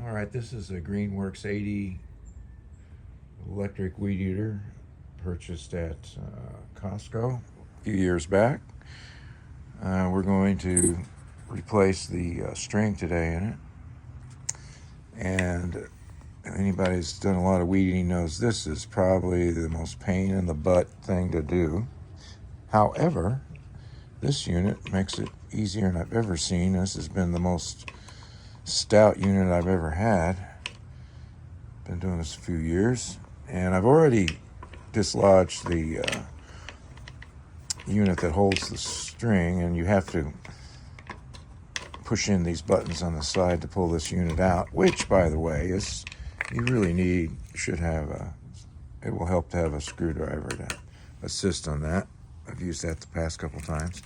All right, this is a Greenworks 80 electric weed eater purchased at Costco a few years back. We're going to replace the string today in it. And anybody who's done a lot of weed eating knows this is probably the most pain in the butt thing to do. However, this unit makes it easier than I've ever seen. This has been the most stout unit I've ever had. Been doing this a few years, and I've already dislodged the unit that holds the string, and you have to push in these buttons on the side to pull this unit out, which, by the way, is you really should have it will help to have a screwdriver to assist on that. I've used that the past couple times.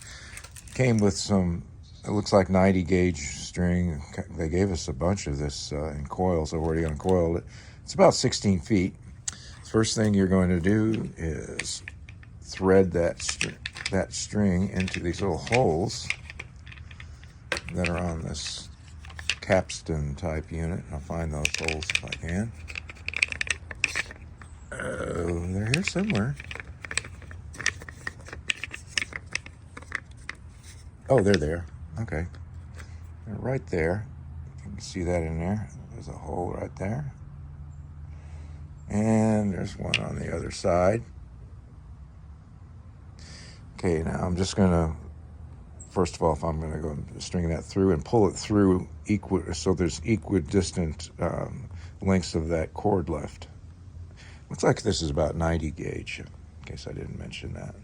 Came with some, it looks like 90 gauge string. They gave us a bunch of this in coils. I've already uncoiled it. It's about 16 feet. First thing you're going to do is thread that string into these little holes that are on this capstan type unit. I'll find those holes if I can. They're here somewhere. Oh, they're there. Okay. They're right there. You can see that in there. There's a hole right there. And there's one on the other side. Okay, now I'm just going to, first of all, if I'm going to go string that through and pull it through so there's equidistant lengths of that cord left. Looks like this is about 90 gauge, in case I didn't mention that.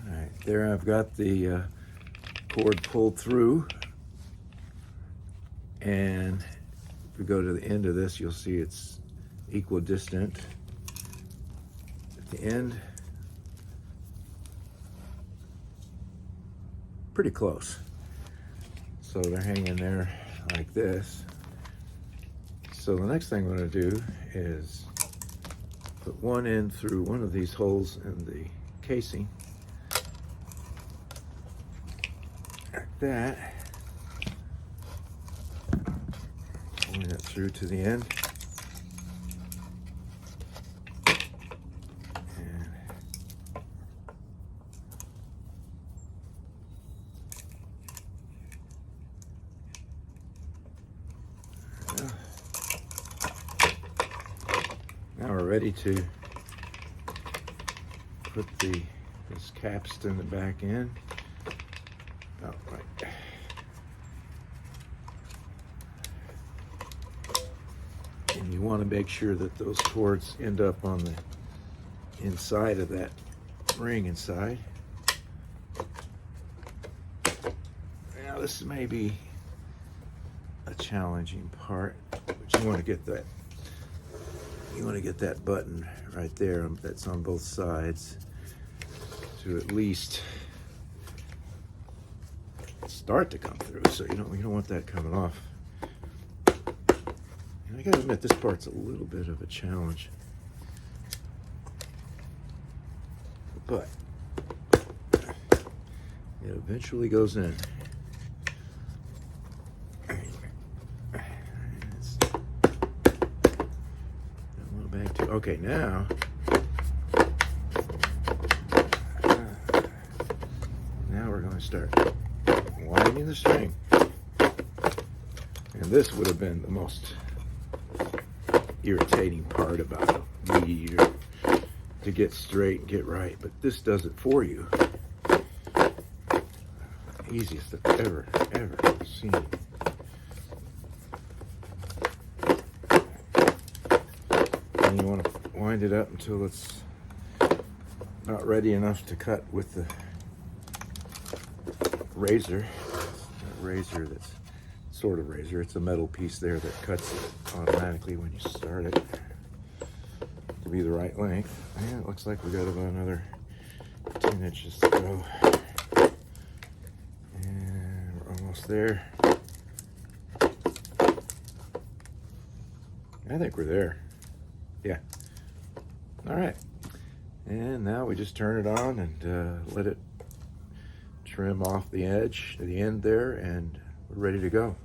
All right, there I've got the cord pulled through, and if we go to the end of this, you'll see it's equidistant at the end. Pretty close. So they're hanging there like this. So the next thing I'm going to do is put one end through one of these holes in the casing, like that. Pulling it through to the end. Now we're ready to put this capstan back in. Oh, right. And you want to make sure that those cords end up on the inside of that ring inside. Now this may be a challenging part, but you want to get that. You want to get that button right there that's on both sides to at least start to come through. So you don't want that coming off. And I gotta admit, this part's a little bit of a challenge, but it eventually goes in. Okay, now we're going to start winding the string. And this would have been the most irritating part about a weed eater, to get straight and get right, but this does it for you. Easiest I've ever seen. And you want to wind it up until it's not ready enough to cut with the razor. A razor that's sort of razor. It's a metal piece there that cuts it automatically when you start it to be the right length. And it looks like we got about another 10 inches to go. And we're almost there. I think we're there. Yeah. All right. And now we just turn it on and let it trim off the edge to the end there, and we're ready to go.